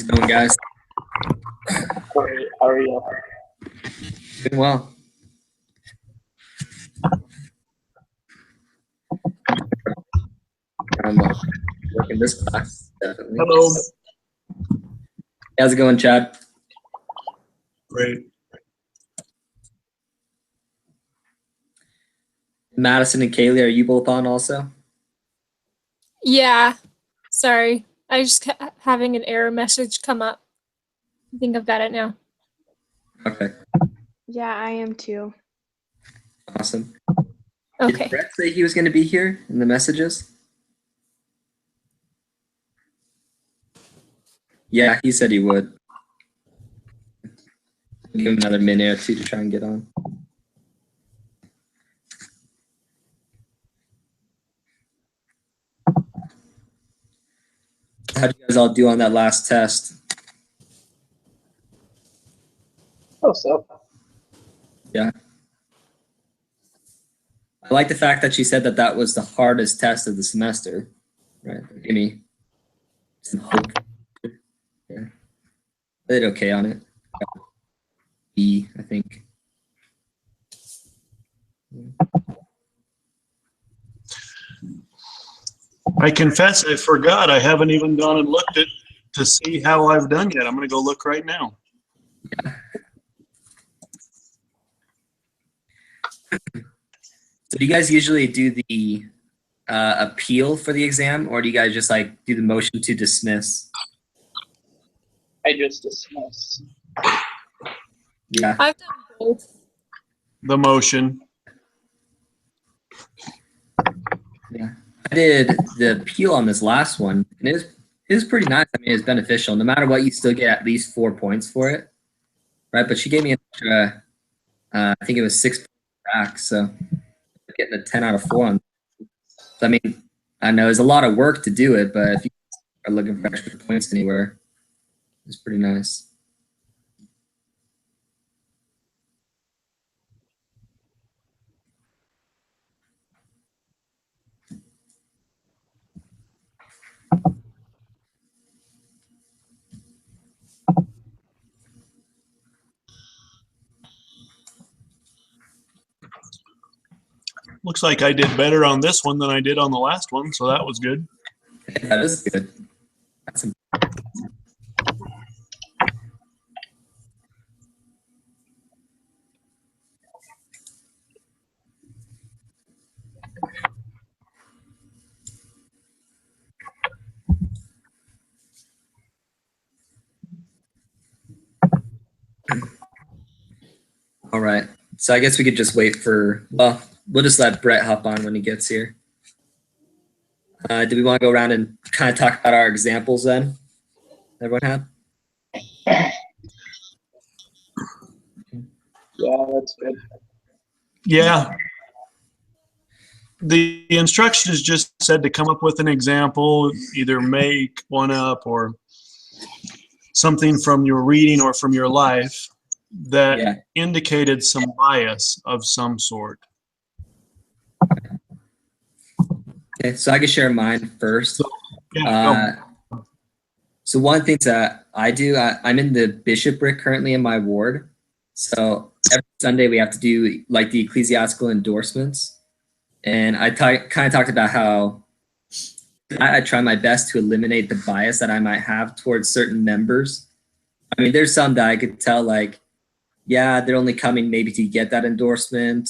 How's it going, guys? Great. How are you? Doing well. I'm working this class, definitely. Hello. How's it going, Chad? Great. Madison and Kaylee, are you both on also? Yeah, sorry. I just kept having an error message come up. I think I've got it now. Okay, Yeah, I am too. awesome. Okay. Did Brett say he was going to be here in the messages? Yeah, he said he would. Give him another minute or two to try and get on. How did you guys all do on that last test? Oh, so. Yeah. I like the fact that she said that that was the hardest test of the semester. Right. Give me some hope. Yeah. I did okay on it. B, I think. I confess I forgot. I haven't even gone and looked at to see how I've done yet. I'm going to go look right now. So do you guys usually do the appeal for the exam, or do you guys just like do the motion to dismiss? I just dismissed. Yeah. I've done both. The motion. Yeah. I did the appeal on this last one, and it was pretty nice. I mean, it's beneficial. No matter what, you still get at least 4 points for it, right? But she gave me an extra, I think it was 6 points back, so getting a 10 out of 4 on. So, I mean, I know there's a lot of work to do it, but if you are looking for extra points anywhere, it's pretty nice. Looks like I did better on this one than I did on the last one, so that was good. That is good. That's all right. So I guess we could just wait for, well, we'll just let Brett hop on when he gets here. Do we want to go around and kind of talk about our examples then? Everyone have? Yeah, that's good. Yeah. The instructions just said to come up with an example, either make one up or something from your reading or from your life that indicated some bias of some sort. Okay, so I can share mine first. Yeah, So one thing that I do, I'm in the bishopric currently in my ward. So every Sunday we have to do like the ecclesiastical endorsements. And I kind of talked about how I try my best to eliminate the bias that I might have towards certain members. I mean, there's some that I could tell like, yeah, they're only coming maybe to get that endorsement.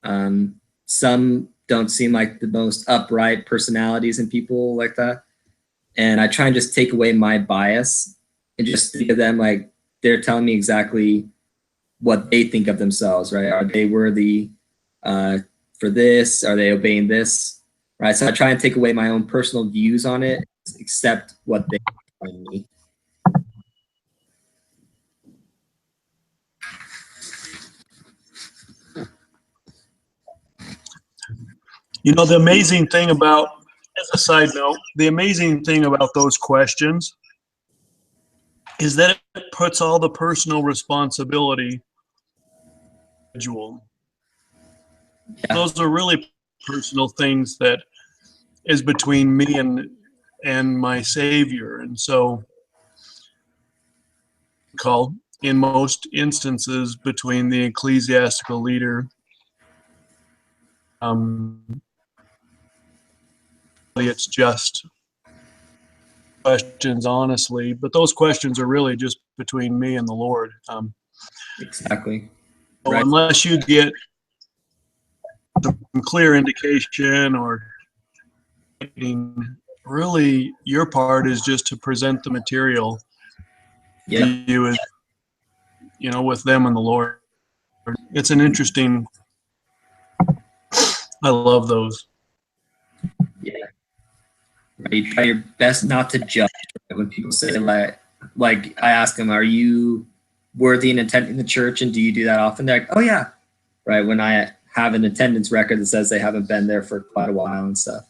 Some don't seem like the most upright personalities and people like that. And I try and just take away my bias and just think of them like they're telling me exactly what they think of themselves, right? Are they worthy for this? Are they obeying this? Right? So I try and take away my own personal views on it, accept what they tell me. You know, the amazing thing about, as a side note, the amazing thing about those questions is that it puts all the personal responsibility on the individual. Yeah. Those are really personal things that is between me and my Savior. And so call in most instances between the ecclesiastical leader. It's just questions, honestly, but those questions are really just between me and the Lord. Exactly. So Right. unless you get some clear indication or really your part is just to present the material Yeah. to you as, with them and the Lord. It's an interesting, I love those. Yeah. Right. You try your best not to judge, right? When people say like I ask them, "Are you worthy in attending the church?" And do you do that often? They're like, "Oh yeah." Right. When I have an attendance record that says they haven't been there for quite a while and stuff,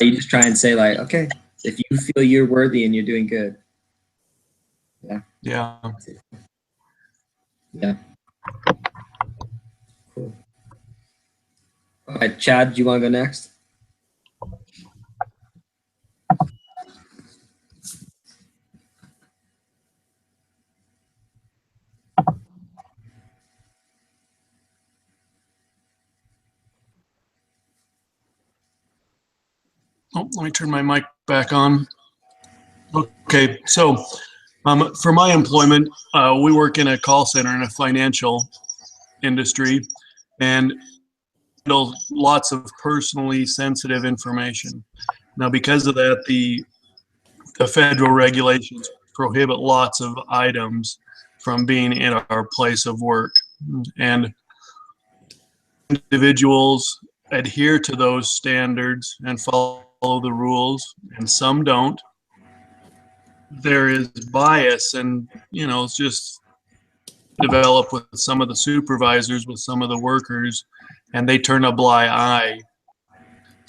right? You just try and say like, "Okay, if you feel you're worthy and you're doing good." Yeah. Yeah. Cool. All right, Chad, do you want to go next? Oh, let me turn my mic back on. Okay, so for my employment, we work in a call center in a financial industry and handle lots of personally sensitive information. Now, because of that, the federal regulations prohibit lots of items from being in our place of work. And individuals adhere to those standards and follow the rules, and some don't. There is bias, and it's just develop with some of the supervisors, with some of the workers, and they turn a blind eye.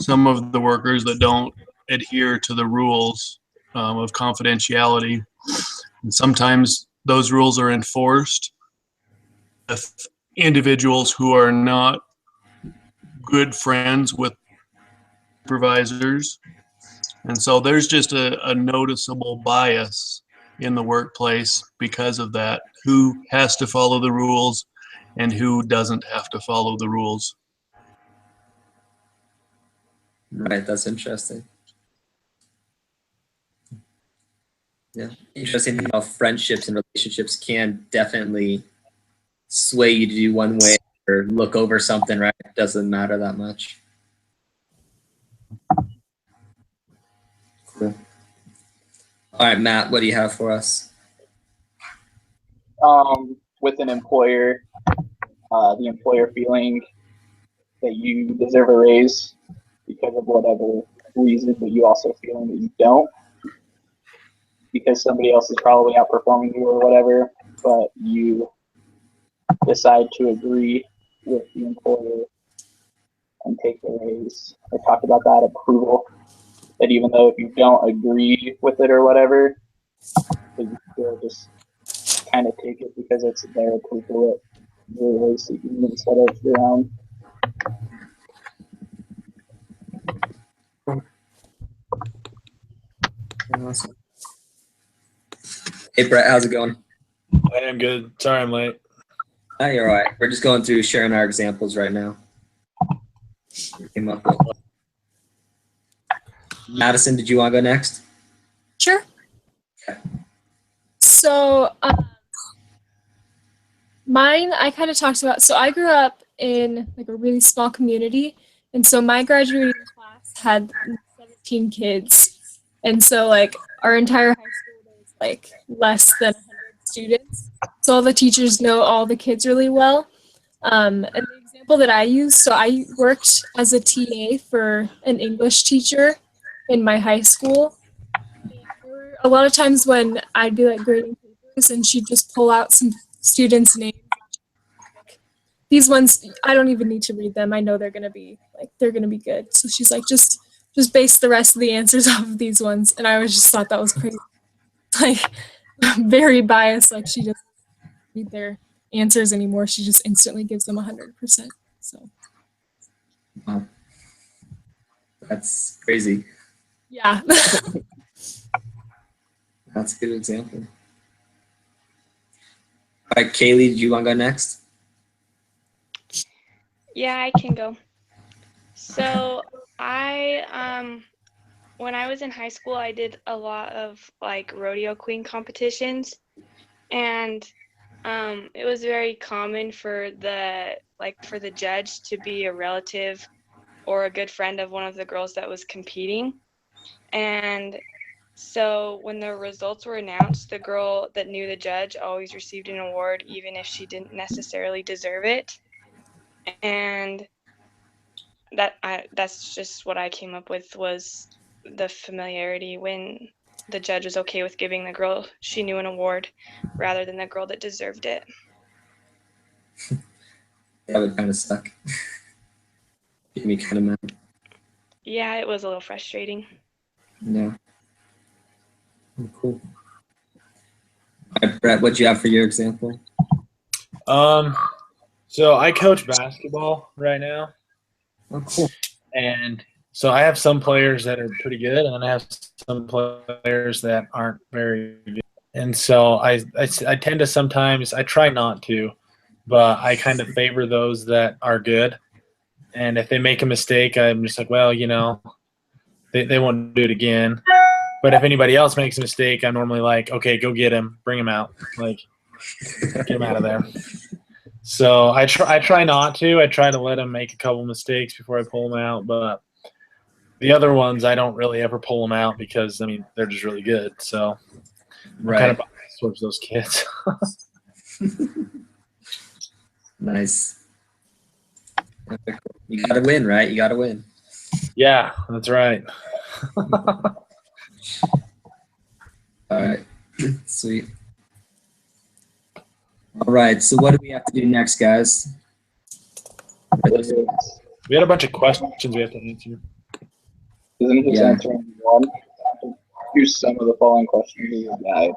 Some of the workers that don't adhere to the rules of confidentiality, and sometimes those rules are enforced with individuals who are not good friends with supervisors. And so there's just a noticeable bias in the workplace because of that. Who has to follow the rules and who doesn't have to follow the rules. Right, that's interesting. Yeah, interesting how friendships and relationships can definitely sway you to do one way or look over something, right? It doesn't matter that much. Cool. All right, Matt, what do you have for us? With an employer, the employer feeling that you deserve a raise because of whatever reason, but you also feeling that you don't because somebody else is probably outperforming you or whatever, but you decide to agree with the employer and take the raise. I talked about that approval, that even though if you don't agree with it or whatever, that you still just kind of take it because it's their approval that you're really seeking instead of your own. Awesome. Hey, Brett, how's it going? I am good. Sorry I'm late. Oh, you're all right. We're just going through sharing our examples right now. We came up with. Madison, did you want to go next? Sure. Okay. So, mine, I kind of talked about. So, I grew up in like a really small community, and so my graduating class had 17 kids, and so like our entire high school was like less than 100 students. So all the teachers know all the kids really well. And the example that I use, so I worked as a TA for an English teacher in my high school. There were a lot of times when I'd be like grading papers and she'd just pull out some students' names. Like, these ones, I don't even need to read them. I know they're gonna be good. So she's like, just base the rest of the answers off of these ones. And I always just thought that was crazy. Like very biased. Like she doesn't read their answers anymore. She just instantly gives them 100%. So Wow. That's crazy. yeah. That's a good example. right, Kaylee, do you want to go next? Yeah, I can go. So when I was in high school, I did a lot of like rodeo queen competitions, and it was very common for the judge to be a relative or a good friend of one of the girls that was competing. And so when the results were announced, the girl that knew the judge always received an award, even if she didn't necessarily deserve it. And that's just what I came up with, was the familiarity when the judge was okay with giving the girl she knew an award rather than the girl that deserved it. That would kind of suck. Get me kind of mad. Yeah, it was a little frustrating. No. Oh, cool. All right, Brett, what do you have for your example? So I coach basketball right now, Oh, cool. and so I have some players that are pretty good, and then I have some players that aren't very good. And so I tend to sometimes, I try not to, but I kind of favor those that are good. And if they make a mistake, I'm just like, well, they won't do it again. But if anybody else makes a mistake, I'm normally like, okay, go get him, bring him out, like get him out of there. So I try not to. I try to let them make a couple mistakes before I pull them out. But the other ones, I don't really ever pull them out because, I mean, they're just really good. So I'm kind of biased towards those kids. Nice. Okay, cool. You got to win, right? You got to win. Yeah, that's right. All right. Sweet. All right. So what do we have to do next, guys? We had a bunch of questions we have to answer. Isn't it just Yeah. answering one? Use some of the following questions in your guide.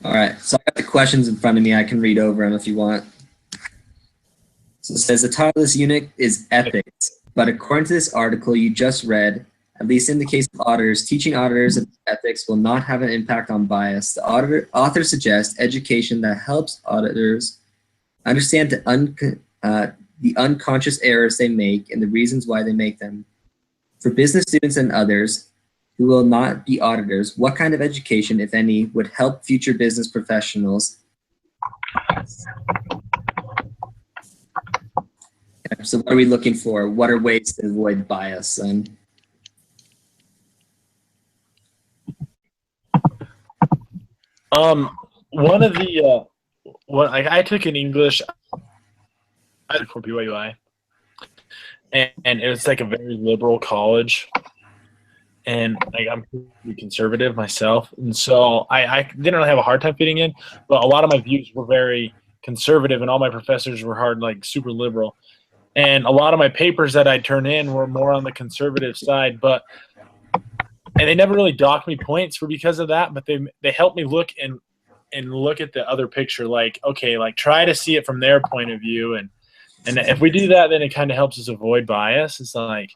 All right. So I got the questions in front of me. I can read over them if you want. So it says the title of this unit is Ethics, but according to this article you just read, at least in the case of auditors, teaching auditors about ethics will not have an impact on bias. The author suggests education that helps auditors understand the unconscious errors they make and the reasons why they make them. For business students and others who will not be auditors, what kind of education, if any, would help future business professionals? Okay, so what are we looking for? What are ways to avoid bias? One of the I took an English for BYUI, and it was like a very liberal college, and like I'm pretty conservative myself, and so I didn't really have a hard time fitting in, but a lot of my views were very conservative, and all my professors were super liberal, and a lot of my papers that I turn in were more on the conservative side, and they never really docked me points because of that, but they helped me look at the other picture, like, okay, like try to see it from their point of view, and if we do that, then it kind of helps us avoid bias. It's like,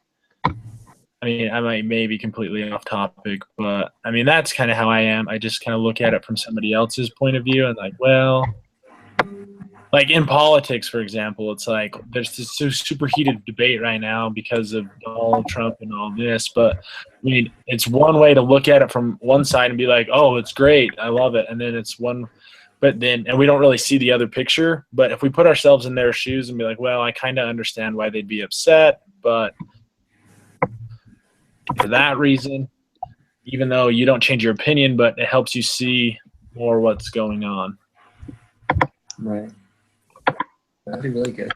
I mean, I may be completely off topic, but I mean, that's kind of how I am. I just kind of look at it from somebody else's point of view and like, well, like in politics, for example, it's like there's this super heated debate right now because of Donald Trump and all this. But I mean, it's one way to look at it from one side and be like, oh, it's great, I love it. And then and we don't really see the other picture. But if we put ourselves in their shoes and be like, well, I kind of understand why they'd be upset, but for that reason, even though you don't change your opinion, but it helps you see more what's going on. Right. That'd be really good.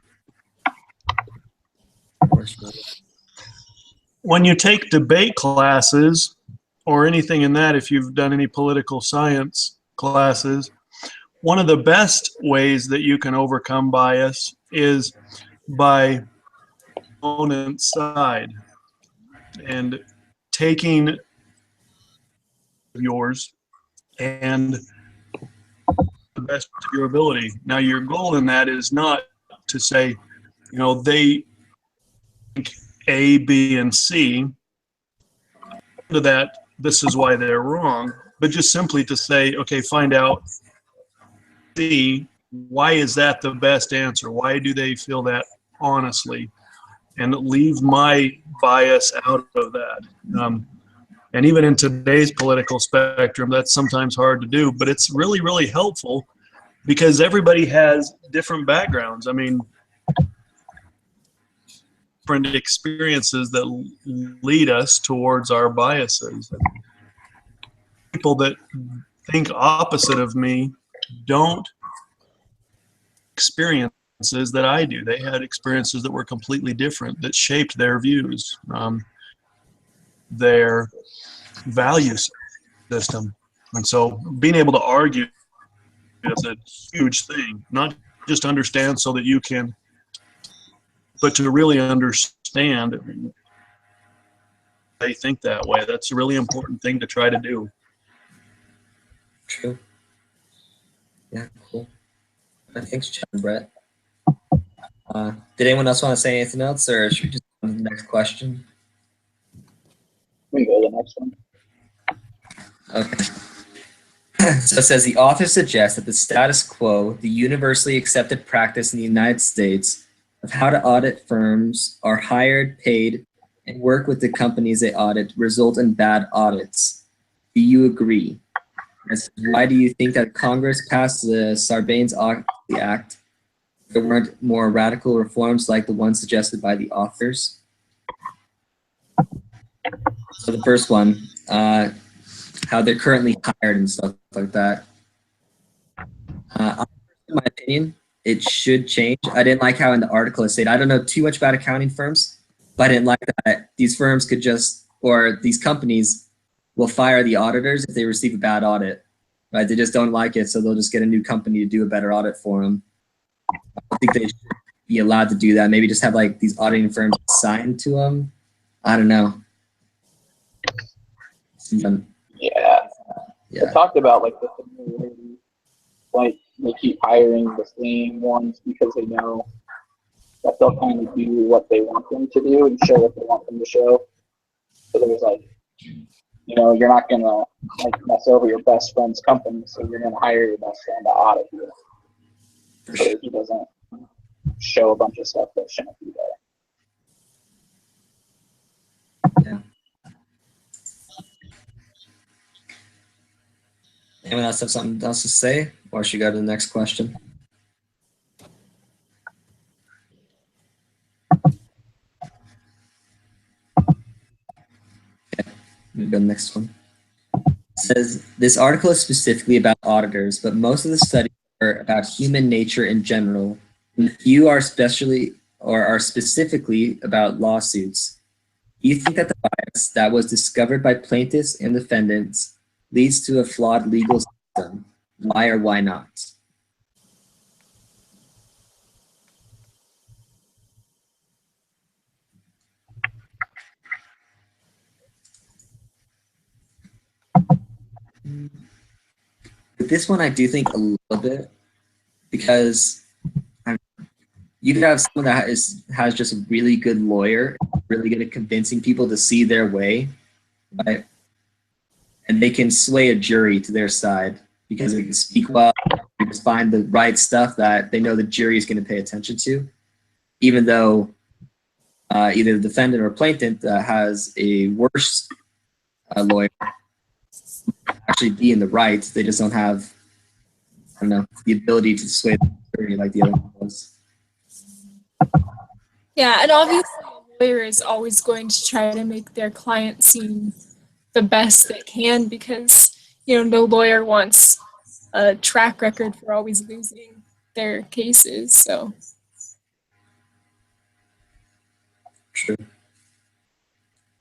When you take debate classes or anything in that, if you've done any political science classes, one of the best ways that you can overcome bias is by opponent's side and taking yours and the best of your ability. Now, your goal in that is not to say, they think A, B, and C. To that, this is why they're wrong, but just simply to say, okay, find out, see, why is that the best answer? Why do they feel that honestly? And leave my bias out of that. And even in today's political spectrum, that's sometimes hard to do, but it's really, really helpful because everybody has different backgrounds. I mean, different experiences that lead us towards our biases. People that think opposite of me don't experiences that I do. They had experiences that were completely different that shaped their views, their value system. And so being able to argue is a huge thing, not just understand so that you can, but to really understand they think that way. That's a really important thing to try to do. True. Yeah, cool. Thanks, Chad and Brett. Did anyone else want to say anything else, or should we just go to the next question? We can go to the next one. Okay. So it says the author suggests that the status quo, the universally accepted practice in the United States of how to audit firms are hired, paid, and work with the companies they audit result in bad audits. Do you agree? Why do you think that Congress passed the Sarbanes-Oxley Act? There weren't more radical reforms like the ones suggested by the authors? So the first one, how they're currently hired and stuff like that. In my opinion, it should change. I didn't like how in the article it said, I don't know too much about accounting firms, but I didn't like that these firms could just, or these companies will fire the auditors if they receive a bad audit, right? They just don't like it, so they'll just get a new company to do a better audit for them. I think they should be allowed to do that. Maybe just have like these auditing firms assigned to them. I don't know. Yeah. Yeah. I talked about like the familiarity, like they keep hiring the same ones because they know that they'll kind of do what they want them to do and show what they want them to show. So there's like, you know, you're not gonna like mess over your best friend's company, so you're gonna hire your best friend to audit you. So he doesn't show a bunch of stuff that shouldn't be there. Yeah. Anyone else have something else to say, or should we go to the next question? Okay, we go to the next one. It says this article is specifically about auditors, but most of the studies are about human nature in general. And a few are specifically about lawsuits. Do you think that the bias that was discovered by plaintiffs and defendants leads to a flawed legal system? Why or why not? With this one, I do think a little bit, because you could have someone that has just a really good lawyer, really good at convincing people to see their way, right? And they can sway a jury to their side because they can speak well, they just find the right stuff that they know the jury is going to pay attention to, even though either the defendant or plaintiff has a worse lawyer actually be in the right. They just don't have, I don't know, the ability to sway the jury like the other one does. Yeah, and obviously a lawyer is always going to try to make their client seem the best they can because, you know, no lawyer wants a track record for always losing their cases, so. True.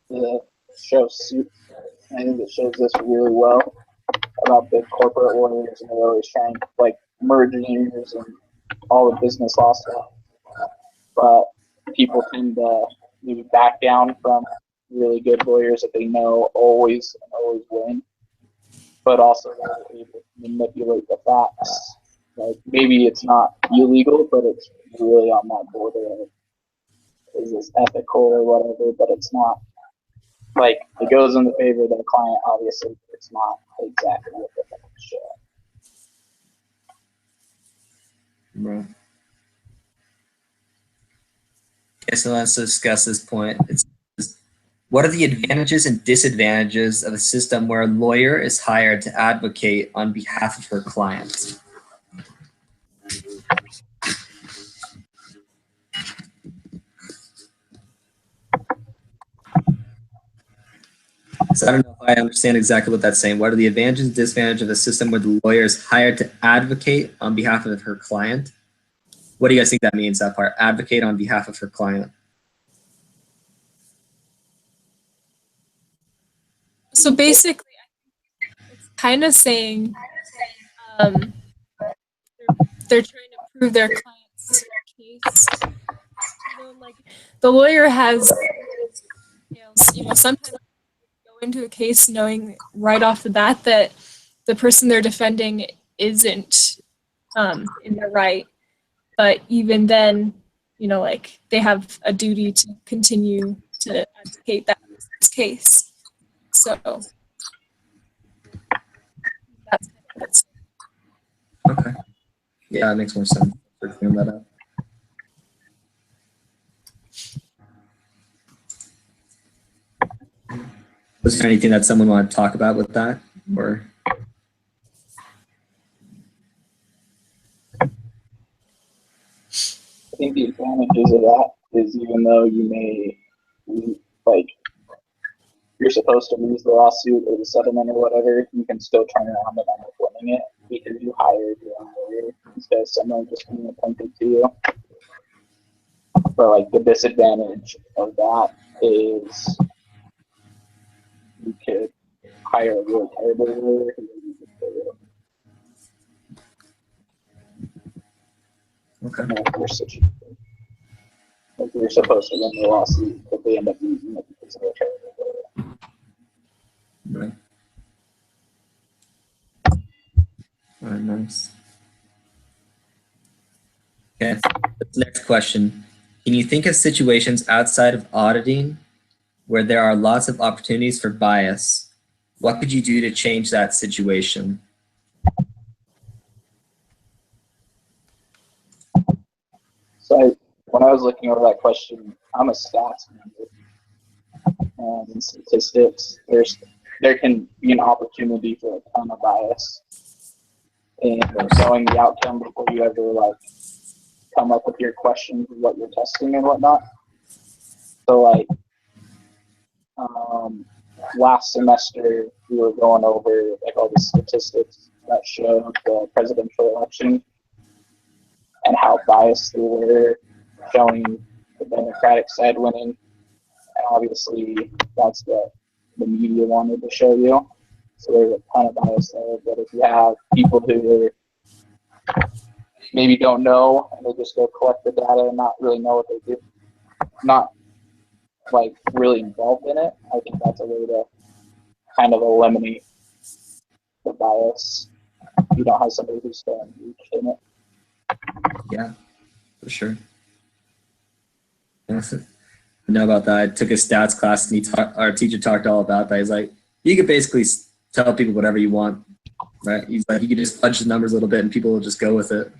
The show Suits, I think it shows this really well about the corporate lawyers, and they're always trying to like mergers and all the business law stuff. But people tend to maybe back down from really good lawyers that they know always win, but also they're able to manipulate the facts. Like maybe it's not illegal, but it's really on that border of is this ethical or whatever, but it's not like it goes in the favor of the client. Obviously, but it's not exactly what the facts show. Right. Okay, so let's discuss this point. What are the advantages and disadvantages of a system where a lawyer is hired to advocate on behalf of her client? So I don't know if I understand exactly what that's saying. What are the advantages and disadvantages of a system where the lawyer is hired to advocate on behalf of her client? What do you guys think that means, that part? Advocate on behalf of her client. So basically, it's kind of saying um, they're trying to prove their client's case. You know, like the lawyer has, sometimes go into a case knowing right off the bat that the person they're defending isn't in the right. But even then, like they have a duty to continue to advocate that person's case. So that's kind of what's. Okay. Yeah, that makes more sense for clearing that up. Was there anything that someone wanted to talk about with that? Or I think the advantages of that is even though you may like you're supposed to lose the lawsuit or the settlement or whatever, you can still turn around and end up winning it because you hired your own lawyer instead of someone just being appointed to you. But like the disadvantage of that is you could hire a really terrible lawyer who maybe just pay you. okay. In a worse situation. Like you're supposed to win the lawsuit, but they end up losing it because they're a terrible lawyer. Right. All right, nice. Okay, next question. Can you think of situations outside of auditing where there are lots of opportunities for bias? What could you do to change that situation? So when I was looking over that question, I'm a stats member. And in statistics, there can be an opportunity for a ton of bias in showing the outcome before you ever like come up with your questions of what you're testing and whatnot. So like last semester we were going over like all the statistics that showed the presidential election and how biased they were, showing the Democratic side winning. And obviously that's what the media wanted to show you. So there's a ton of bias there. But if you have people who maybe don't know and they just go collect the data and not really know what they do, not like really involved in it, I think that's a way to kind of eliminate the bias. You don't have somebody who's so engaged in it. Yeah, for sure. I know about that. I took a stats class and our teacher talked all about that. He's like, you could basically tell people whatever you want, right? He's like, you could just fudge the numbers a little bit and people will just go with it.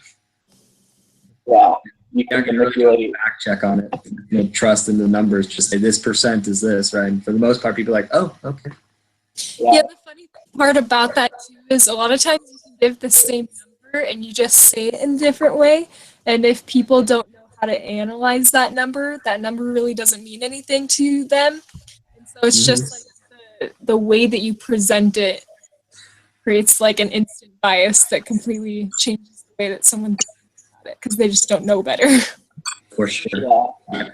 Yeah, you You're can not going to manipulate. really fact check on it. Trust in the numbers. Just say this percent is this, right? And for the most part, people are like, oh, okay. Yeah, the funny part about that too is a lot of times you can give the same number and you just say it in a different way. And if people don't know how to analyze that number really doesn't mean anything to them. And so it's just like the way that you present it creates like an instant bias that completely changes the way that someone thinks about it because they just don't know better. For sure. Yeah.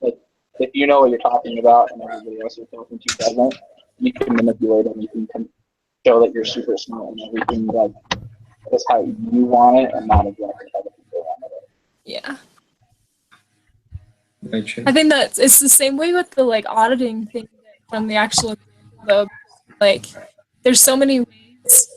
Like, if you know what you're talking about and everybody else you're talking to doesn't, you can manipulate them. You can show that you're super smart and everything like that's how you want it and not exactly how the people want it. Yeah. Very true. I think that it's the same way with the like auditing thing from the actual example though. Like there's so many ways because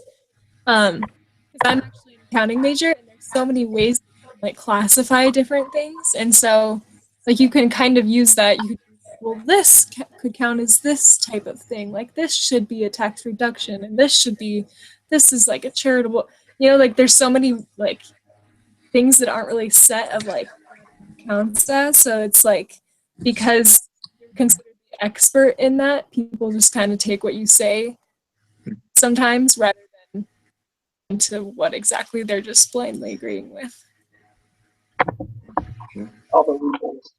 I'm actually an accounting major and there's so many ways to like classify different things and so like you can kind of use that you can use well, this could count as this type of thing. Like this should be a tax reduction, and this is like a charitable. Like there's so many like things that aren't really set of like what it counts as. So it's like because you're considered the expert in that, people just kind of take what you say sometimes rather than into what exactly they're just blindly agreeing with. All the loopholes.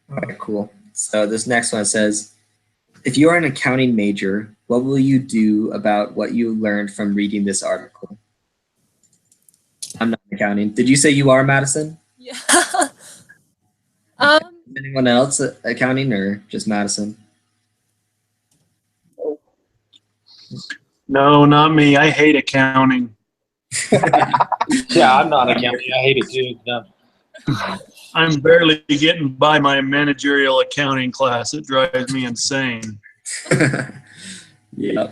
All right, cool. So this next one says, if you are an accounting major, what will you do about what you learned from reading this article? I'm not accounting. Did you say you are, Madison? Yeah. Anyone else accounting or just Madison? No, not me. I hate accounting. Yeah, I'm not accounting. I hate it too. No. I'm barely getting by my managerial accounting class. It drives me insane. Yeah.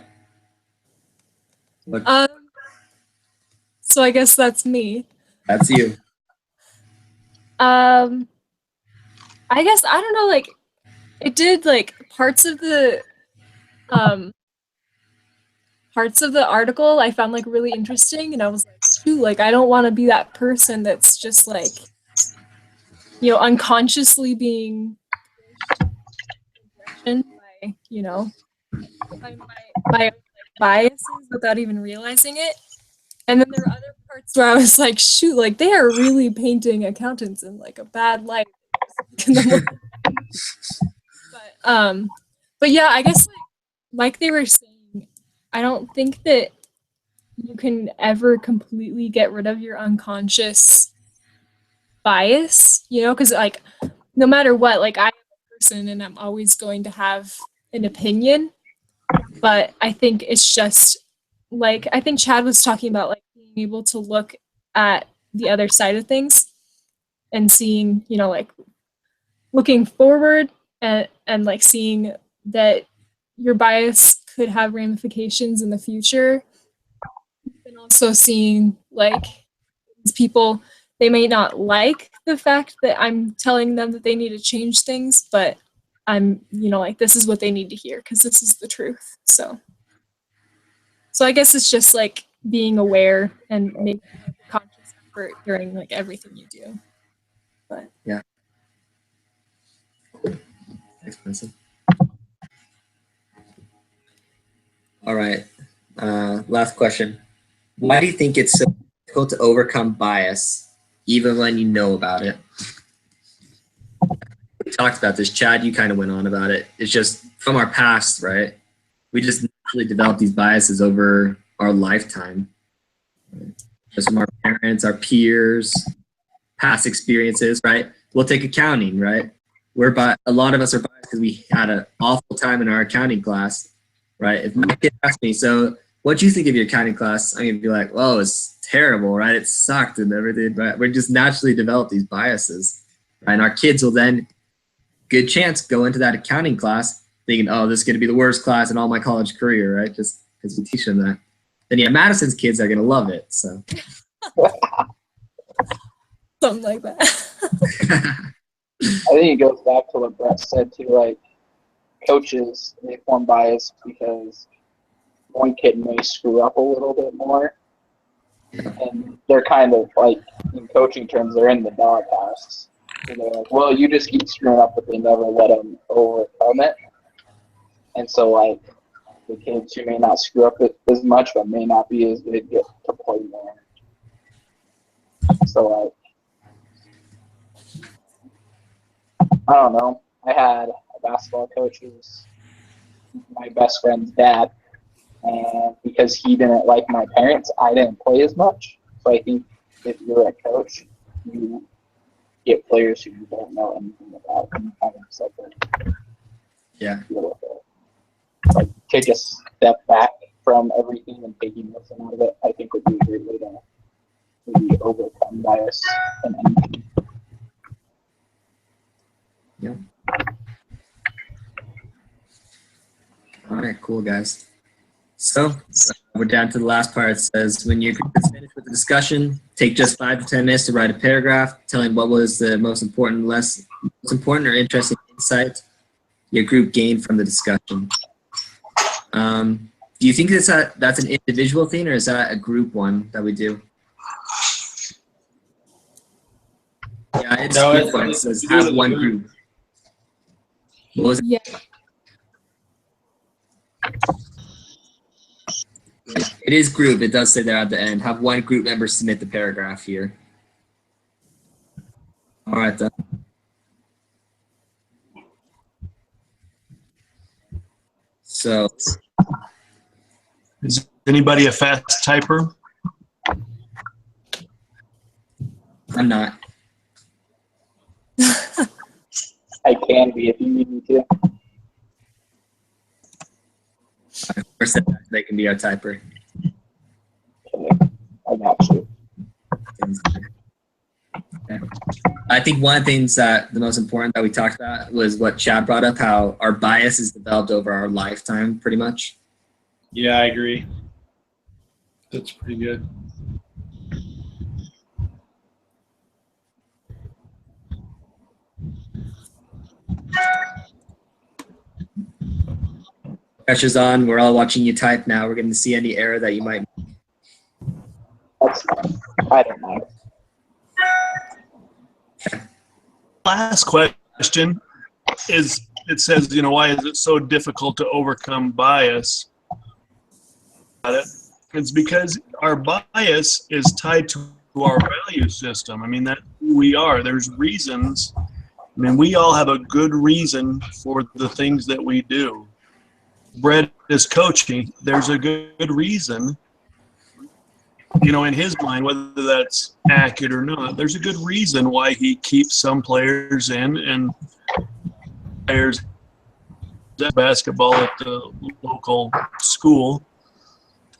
So I guess that's me. That's you. I guess I don't know, like it did like parts of the article I found like really interesting, and I was like, shoot, like I don't want to be that person that's just like unconsciously being by by biases without even realizing it. And then there were other parts where I was like, shoot, like they are really painting accountants in like a bad light. But yeah, I guess like they were saying, I don't think that you can ever completely get rid of your unconscious bias, because like no matter what, like I'm a person and I'm always going to have an opinion. But I think it's just like I think Chad was talking about like being able to look at the other side of things and seeing, like looking forward and like seeing that your bias could have ramifications in the future. And also seeing like these people, they may not like the fact that I'm telling them that they need to change things, but I'm, like this is what they need to hear because this is the truth. So I guess it's just like being aware and making a conscious effort during like everything you do. But yeah. Expensive. All right. Last question. Why do you think it's so difficult to overcome bias even when you know about it? We talked about this. Chad, you kind of went on about it. It's just from our past, right? We just naturally develop these biases over our lifetime. Just from our parents, our peers, past experiences, right? We'll take accounting, right? A lot of us are biased because we had an awful time in our accounting class, right? If my kid asked me, so what do you think of your accounting class? I'm going to be like, well, it's terrible, right? It sucked and everything, right? We just naturally develop these biases, right? And our kids will then, good chance, go into that accounting class thinking, oh, this is going to be the worst class in all my college career, right? Just because we teach them that. Then yeah, Madison's kids are going to love it, so. something like that. I think it goes back to what Brett said too, like coaches, they form bias because one kid may screw up a little bit more. And they're kind of like, in coaching terms, they're in the doghouse. So they're like, well, you just keep screwing up, but they never let them overcome it. And so, like, the kids who may not screw up as much, but may not be as good, get to play more. So, like, I don't know. I had a basketball coach who was my best friend's dad. And because he didn't like my parents, I didn't play as much. So I think if you're a coach, you get players who you don't know anything about and kind of separate. Yeah. Like take a step back from everything and taking nothing out of it, I think would be a great way to maybe overcome bias and anything. Yeah. All right, cool guys. So We're down to the last part. It says, when your group is finished with the discussion, take just 5 to 10 minutes to write a paragraph telling what was the most important or interesting insight your group gained from the discussion. Do you think that's an individual thing, or is that a group one that we do? Yeah, it's No, group one. It says have one group. What was it? Yeah. It is group. It does say there at the end. Have one group member submit the paragraph here. All right, then. So, Is anybody a fast typer? I'm not. I can be if you need me to. Of course, they can be our typer. Okay. I got you. Okay. I think one of the things that the most important that we talked about was what Chad brought up, how our bias is developed over our lifetime, pretty much. Yeah, I agree. That's pretty good. Pressure's on. We're all watching you type now. We're going to see any error that you might. That's fine. I don't mind. Last question is, it says, why is it so difficult to overcome bias? It's because our bias is tied to our value system. I mean, that's who we are. There's reasons. I mean, we all have a good reason for the things that we do. Brett is coaching. There's a good reason, in his mind, whether that's accurate or not. There's a good reason why he keeps some players in and players basketball at the local school.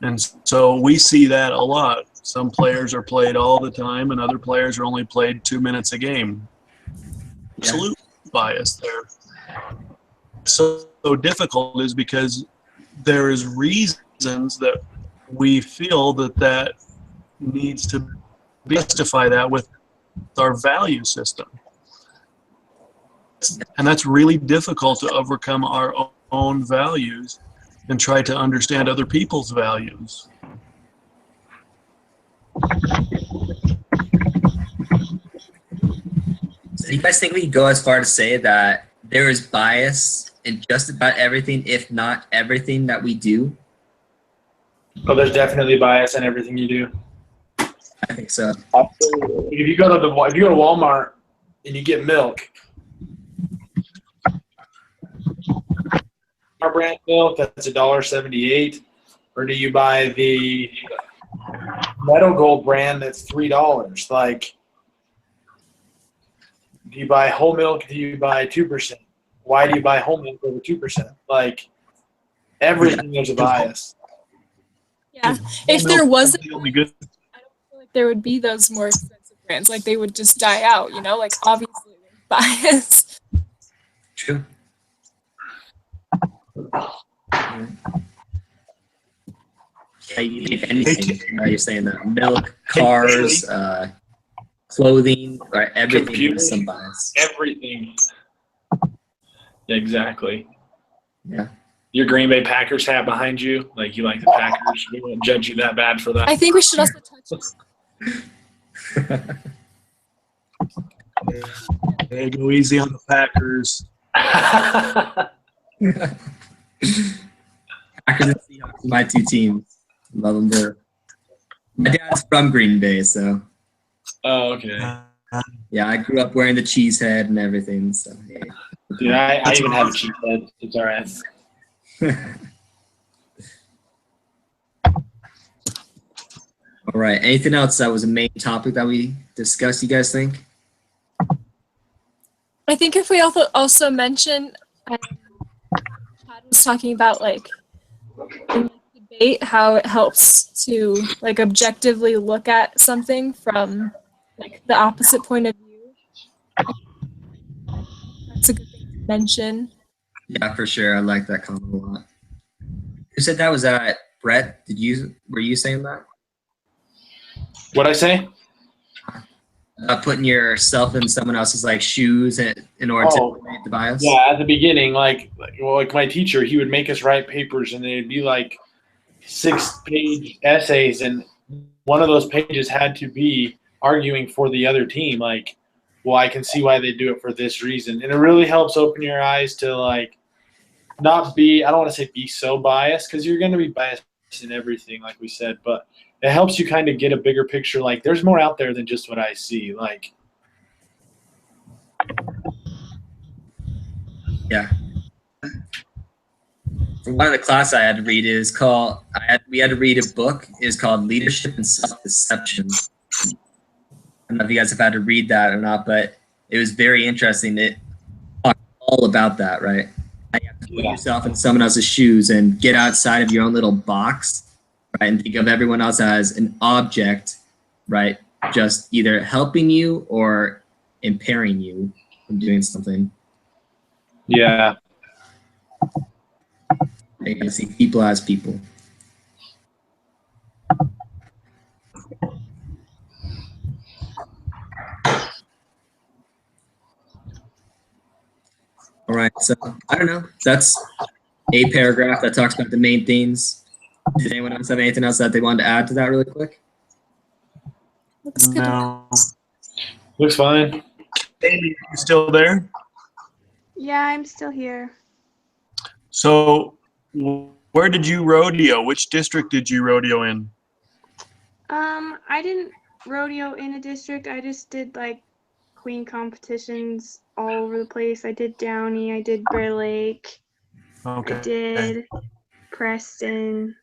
And so we see that a lot. Some players are played all the time and other players are only played 2 minutes a game. Absolute bias there. So difficult is because there is reasons that we feel that needs to justify that with our value system. And that's really difficult to overcome our own values and try to understand other people's values. So do you guys think we can go as far to say that there is bias in just about everything, if not everything that we do? Oh, there's definitely bias in everything you do. I think so. Absolutely. If you go to Walmart and you get milk, our brand milk that's $1.78, or do you buy the Meadow Gold brand that's $3? Like, do you buy whole milk? Do you buy 2%? Why do you buy whole milk over 2%? Like, everything there's a bias. Yeah. If there wasn't, The only good. I don't feel like there would be those more expensive brands. Like they would just die out, Like obviously there's bias. True. Yeah, you think anything, you're saying that milk, cars, clothing, or everything Computers. has some bias. Everything. Yeah, exactly. Yeah. Your Green Bay Packers hat behind you, like you like the Packers. We won't judge you that bad for that. I think we should also touch Hey, go easy on the Packers. Packers and Seahawks are my two teams. Love them both. My dad's from Green Bay, so Oh, okay. yeah, I grew up wearing the cheese head and everything. So yeah. Dude, I even have a cheap head. It's all right. All right. Anything else that was a main topic that we discussed? You guys think? I think if we also mention, Chad was talking about like in debate how it helps to like objectively look at something from like the opposite point of view. That's a good thing to mention. Yeah, for sure. I like that comment a lot. Who said that? Was that Brett, were you saying that? What'd I say? Putting yourself in someone else's like shoes in order Oh, to create the bias. Yeah, at the beginning, like my teacher, he would make us write papers, and they'd be like 6-page essays, and one of those pages had to be arguing for the other team. Like, well, I can see why they do it for this reason, and it really helps open your eyes to like not be. I don't want to say be so biased, because you're going to be biased in everything, like we said, but it helps you kind of get a bigger picture. Like, there's more out there than just what I see. Like. Yeah. For one of the class I had to read we had to read a book. It's called Leadership and Self-Deception. I don't know if you guys have had to read that or not, but it was very interesting. It talked all about that, right? How you have to put yourself in someone else's shoes and get outside of your own little box, right? And think of everyone else as an object, right? Just either helping you or impairing you from doing something. Yeah. You can see people as people. All right, so I don't know. That's a paragraph that talks about the main things. Did anyone else have anything else that they wanted to add to that really quick? Looks good. No. Looks fine. Amy, you still there? Yeah, I'm still here. So where did you rodeo? Which district did you rodeo in? I didn't rodeo in a district. I just did like queen competitions all over the place. I did Downey, I did Bear Lake, Okay. I did Preston.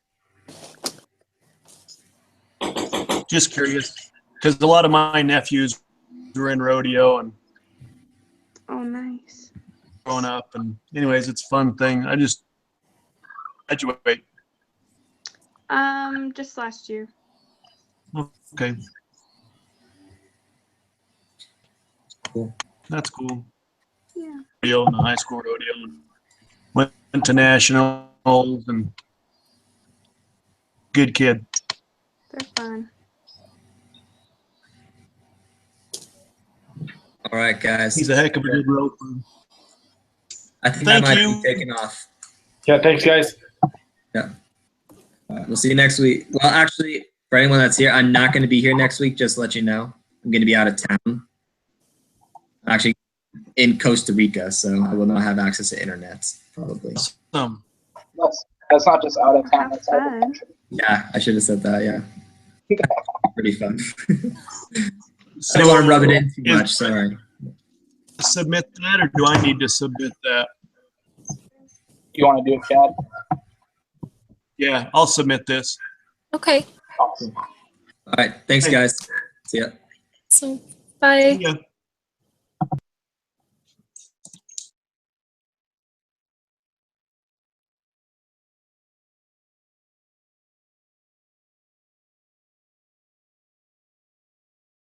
Just curious, because a lot of my nephews were in rodeo and Oh, nice. growing up. And anyways, it's a fun thing. I just graduate. Just last year. Okay, Cool. that's cool. Yeah. Rodeo and high school rodeo. And went to nationals and good kid. They're fun. All right, guys. He's a heck of a good roper. I think Thank I might you. be taking off. Yeah, thanks, guys. We'll see you next week. Well, actually, for anyone that's here, I'm not going to be here next week, just to let you know. I'm going to be out of town. I'm actually in Costa Rica, so I will not have access to internet, probably. Awesome. That's not just out of town, Have that's out of the fun. country. Yeah, I should have said that, yeah. Pretty fun. So I don't want to rub it in too is- much, sorry. Submit that, or do I need to submit that? You want to do it, Chad? Yeah, I'll submit this. Okay. Awesome. All right, thanks, guys. See ya. So bye. Yeah.